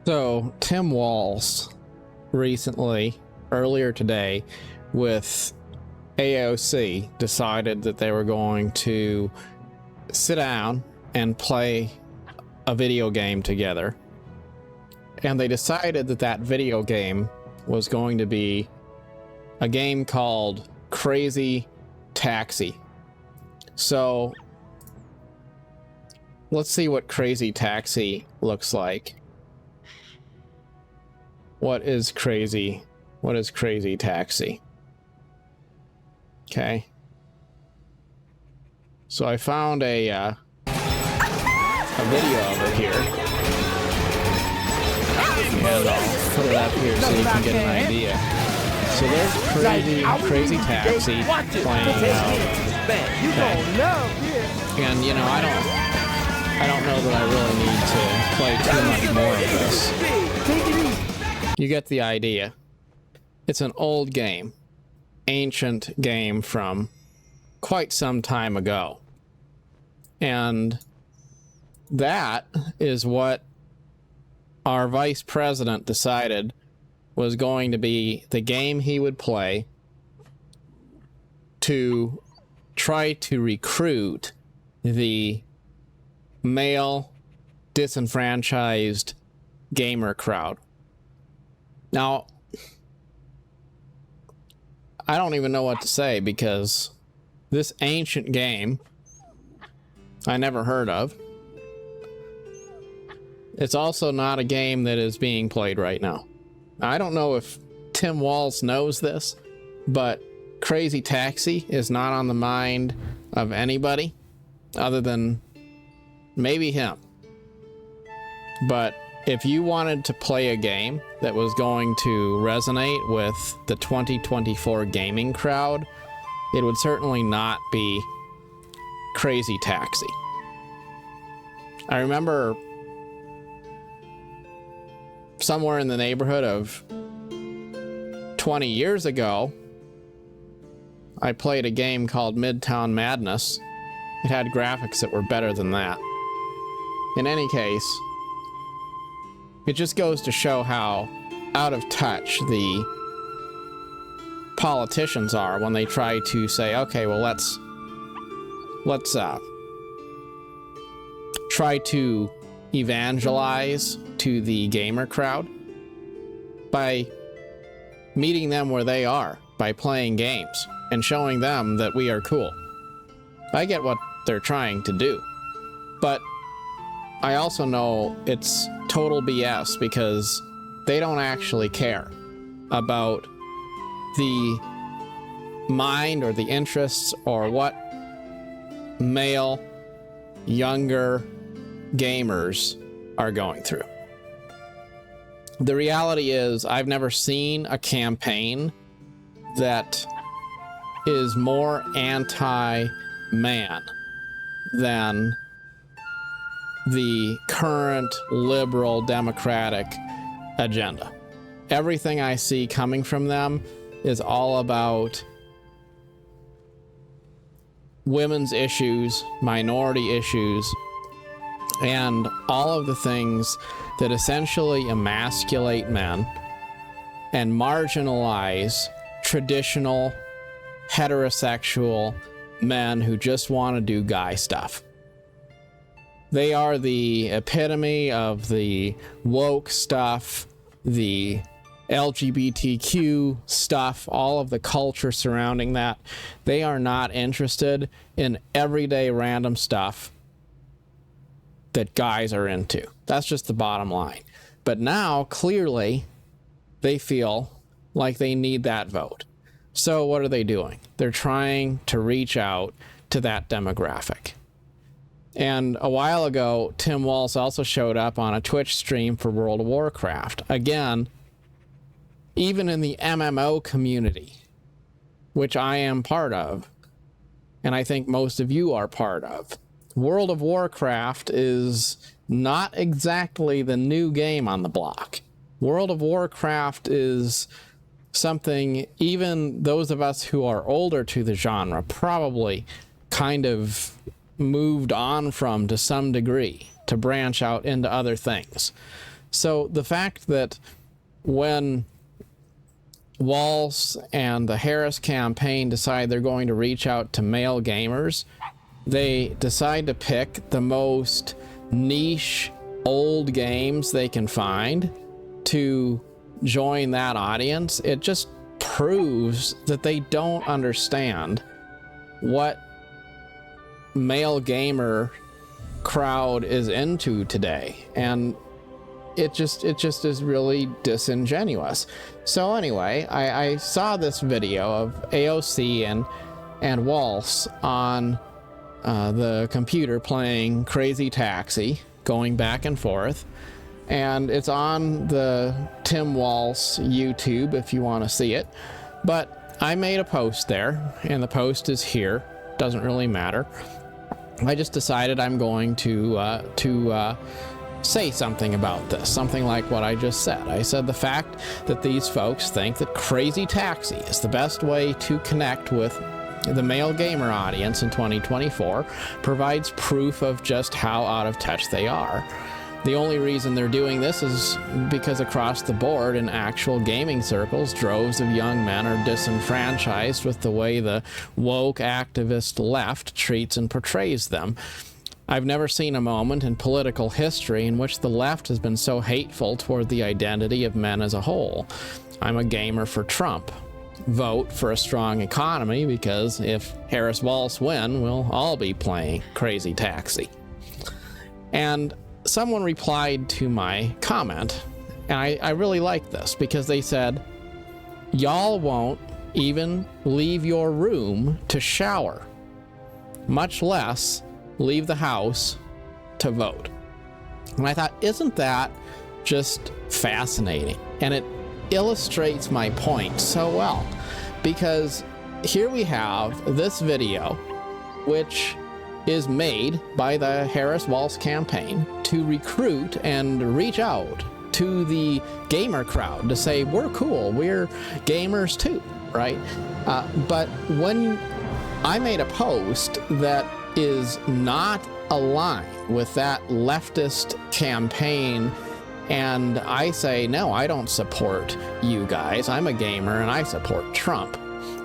So, Tim Walz recently, earlier today, with AOC, decided that they were going to sit down and play a video game together. And they decided that that video game was going to be a game called Crazy Taxi. So, let's see what Crazy Taxi looks like. What is Crazy Taxi? Okay. So I found a video of it here. And I'll put it up here so you can get an idea. So there's Crazy Taxi playing out. Okay. And you know, I don't know that I really need to play too much more of this. You get the idea. It's an old game, ancient game from quite some time ago. And that is what our vice president decided was going to be the game he would play to try to recruit the male disenfranchised gamer crowd. Now, I don't even know what to say, because this ancient game I never heard of. It's also not a game that is being played right now. I don't know if Tim Walz knows this, but Crazy Taxi is not on the mind of anybody other than maybe him. But if you wanted to play a game that was going to resonate with the 2024 gaming crowd, it would certainly not be Crazy Taxi. I remember somewhere in the neighborhood of 20 years ago, I played a game called Midtown Madness. It had graphics that were better than that. In any case, it just goes to show how out of touch the politicians are when they try to say, okay, well, let's try to evangelize to the gamer crowd by meeting them where they are, by playing games and showing them that we are cool. I get what they're trying to do, but I also know it's total BS, because they don't actually care about the mind or the interests or what male, younger gamers are going through. The reality is, I've never seen a campaign that is more anti-man than the current liberal democratic agenda. Everything I see coming from them is all about women's issues, minority issues, and all of the things that essentially emasculate men and marginalize traditional heterosexual men who just want to do guy stuff. They are the epitome of the woke stuff, the LGBTQ stuff, all of the culture surrounding that. They are not interested in everyday random stuff that guys are into. That's just the bottom line. But now, clearly, they feel like they need that vote. So what are they doing? They're trying to reach out to that demographic. And a while ago, Tim Walz also showed up on a Twitch stream for World of Warcraft. Again, even in the MMO community, which I am part of, and I think most of you are part of, World of Warcraft is not exactly the new game on the block. World of Warcraft is something even those of us who are older to the genre probably kind of moved on from to some degree to branch out into other things. So the fact that when Walz and the Harris campaign decide they're going to reach out to male gamers, they decide to pick the most niche old games they can find to join that audience. It just proves that they don't understand what male gamer crowd is into today, and it just is really disingenuous. So anyway, I saw this video of AOC and Walz on the computer playing Crazy Taxi, going back and forth, and it's on the Tim Walz YouTube if you want to see it. But I made a post there, and the post is here. Doesn't really matter. I just decided I'm going to say something about this, something like what I just said. I said the fact that these folks think that Crazy Taxi is the best way to connect with the male gamer audience in 2024 provides proof of just how out of touch they are. The only reason they're doing this is because across the board in actual gaming circles, droves of young men are disenfranchised with the way the woke activist left treats and portrays them. I've never seen a moment in political history in which the left has been so hateful toward the identity of men as a whole. I'm a gamer for Trump. Vote for a strong economy, because if Harris Walz win, we'll all be playing Crazy Taxi. And someone replied to my comment, and I really like this, because they said, y'all won't even leave your room to shower, much less leave the house to vote. And I thought, isn't that just fascinating? And it illustrates my point so well, because here we have this video, which is made by the Harris Walz campaign to recruit and reach out to the gamer crowd to say, we're cool, we're gamers too, right? But when I made a post that is not aligned with that leftist campaign, and I say, no, I don't support you guys, I'm a gamer and I support Trump.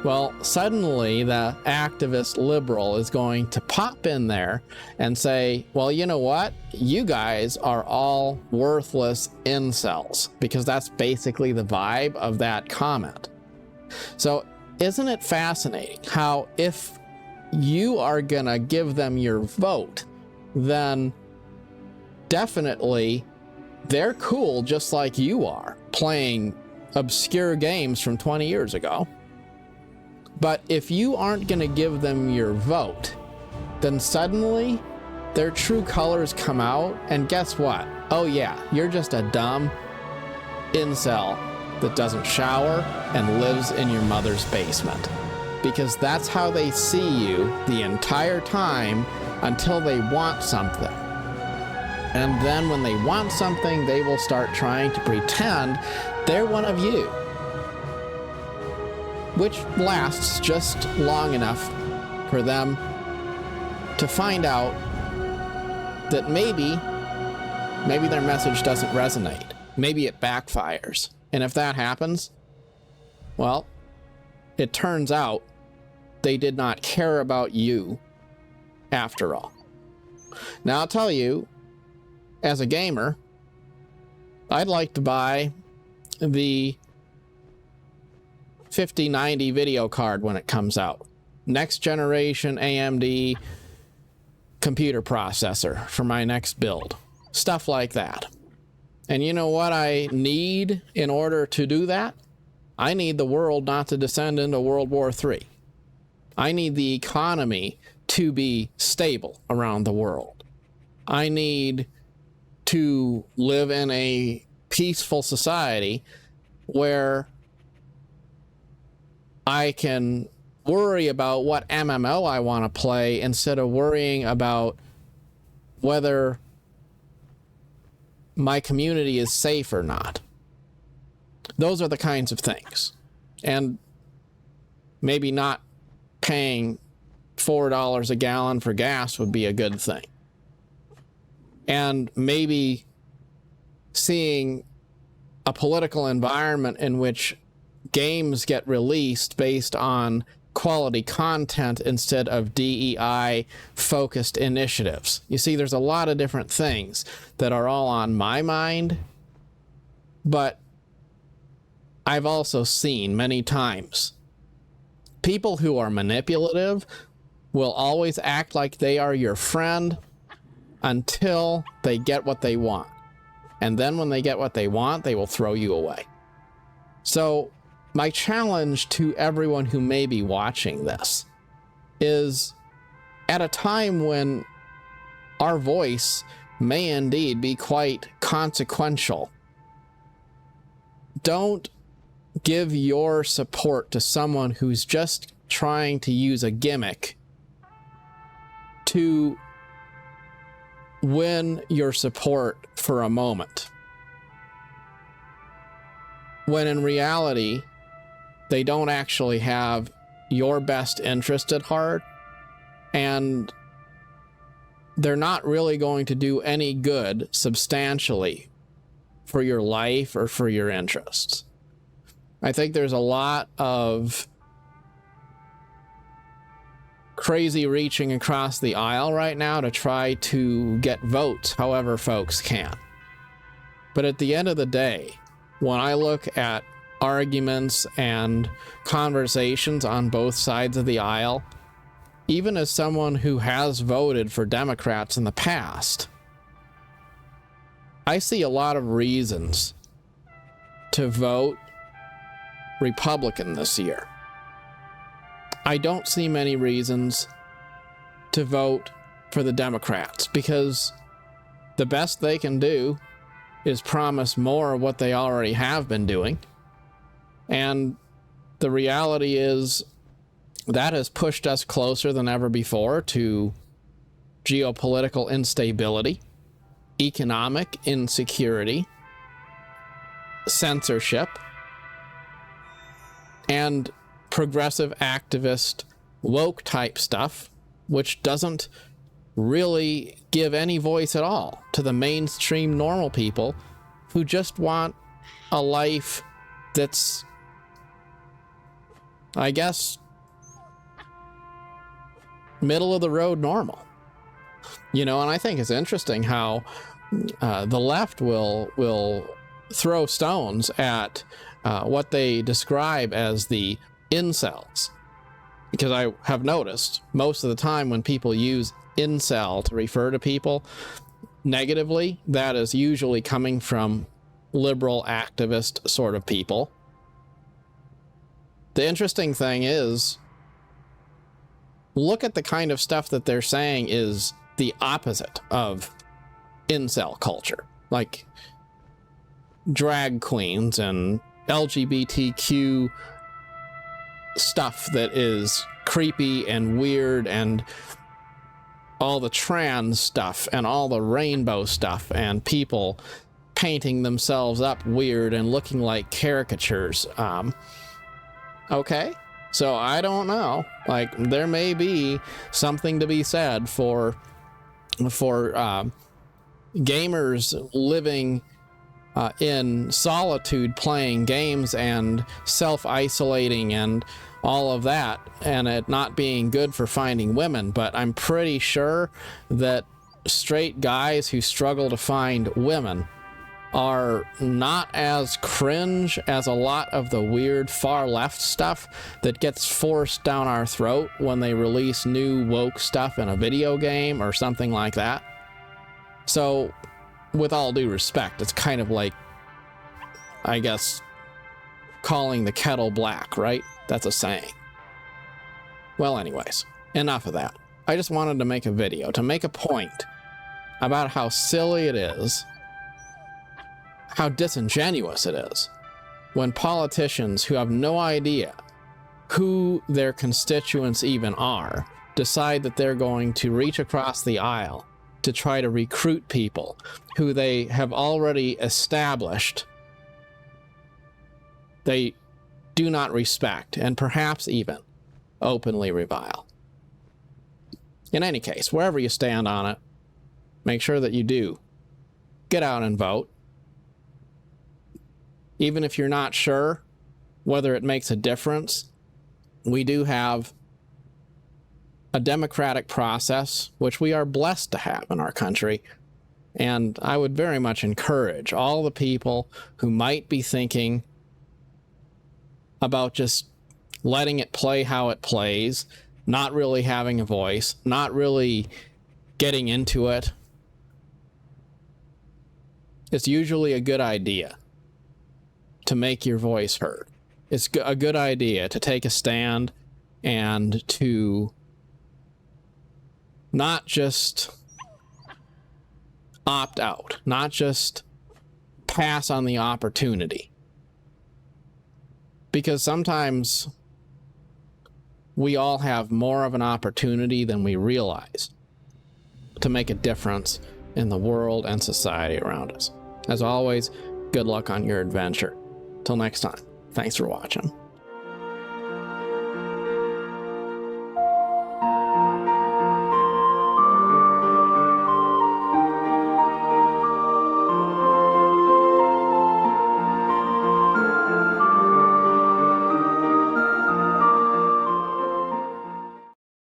Well, suddenly the activist liberal is going to pop in there and say, well, you know what? You guys are all worthless incels, because that's basically the vibe of that comment. So isn't it fascinating how if you are gonna give them your vote, then definitely they're cool just like you are, playing obscure games from 20 years ago. But if you aren't going to give them your vote, then suddenly their true colors come out, and guess what? Oh yeah, you're just a dumb incel that doesn't shower and lives in your mother's basement. Because that's how they see you the entire time until they want something. And then when they want something, they will start trying to pretend they're one of you, which lasts just long enough for them to find out that maybe their message doesn't resonate. Maybe it backfires. And if that happens, well, it turns out they did not care about you after all. Now, I'll tell you, as a gamer, I'd like to buy the 5090 video card when it comes out. Next generation AMD computer processor for my next build. Stuff like that. And you know what I need in order to do that? I need the world not to descend into World War III. I need the economy to be stable around the world. I need to live in a peaceful society where I can worry about what MMO I want to play instead of worrying about whether my community is safe or not. Those are the kinds of things. And maybe not paying $4 a gallon for gas would be a good thing. And maybe seeing a political environment in which games get released based on quality content instead of DEI focused initiatives. You see, there's a lot of different things that are all on my mind, but I've also seen many times people who are manipulative will always act like they are your friend until they get what they want. And then when they get what they want, they will throw you away. So my challenge to everyone who may be watching this is, at a time when our voice may indeed be quite consequential, don't give your support to someone who's just trying to use a gimmick to win your support for a moment, when in reality they don't actually have your best interest at heart, and they're not really going to do any good substantially for your life or for your interests. I think there's a lot of crazy reaching across the aisle right now to try to get votes however folks can. But at the end of the day, when I look at arguments and conversations on both sides of the aisle, even as someone who has voted for Democrats in the past, I see a lot of reasons to vote Republican this year. I don't see many reasons to vote for the Democrats, because the best they can do is promise more of what they already have been doing. And the reality is that has pushed us closer than ever before to geopolitical instability, economic insecurity, censorship, and progressive activist woke type stuff, which doesn't really give any voice at all to the mainstream normal people who just want a life that's, I guess, middle of the road normal. You know, and I think it's interesting how the left will throw stones at what they describe as the incels, because I have noticed most of the time when people use incel to refer to people negatively, that is usually coming from liberal activist sort of people. The interesting thing is, look at the kind of stuff that they're saying is the opposite of incel culture, like drag queens and LGBTQ stuff that is creepy and weird, and all the trans stuff and all the rainbow stuff, and people painting themselves up weird and looking like caricatures. Okay, so I don't know, like, there may be something to be said for gamers living in solitude, playing games and self-isolating and all of that, and it not being good for finding women. But I'm pretty sure that straight guys who struggle to find women are not as cringe as a lot of the weird far left stuff that gets forced down our throat when they release new woke stuff in a video game or something like that. So, with all due respect, it's kind of like, I guess, calling the kettle black, right? That's a saying. Well, anyways, enough of that. I just wanted to make a video to make a point about how silly it is, how disingenuous it is, when politicians who have no idea who their constituents even are decide that they're going to reach across the aisle to try to recruit people who they have already established they do not respect, and perhaps even openly revile. In any case, wherever you stand on it, make sure that you do get out and vote. even if you're not sure whether it makes a difference, we do have a democratic process, which we are blessed to have in our country. And I would very much encourage all the people who might be thinking about just letting it play how it plays, not really having a voice, not really getting into it. It's usually a good idea to make your voice heard. It's a good idea to take a stand and to not just opt out, not just pass on the opportunity. Because sometimes we all have more of an opportunity than we realize to make a difference in the world and society around us. As always, good luck on your adventure. Till next time, thanks for watching.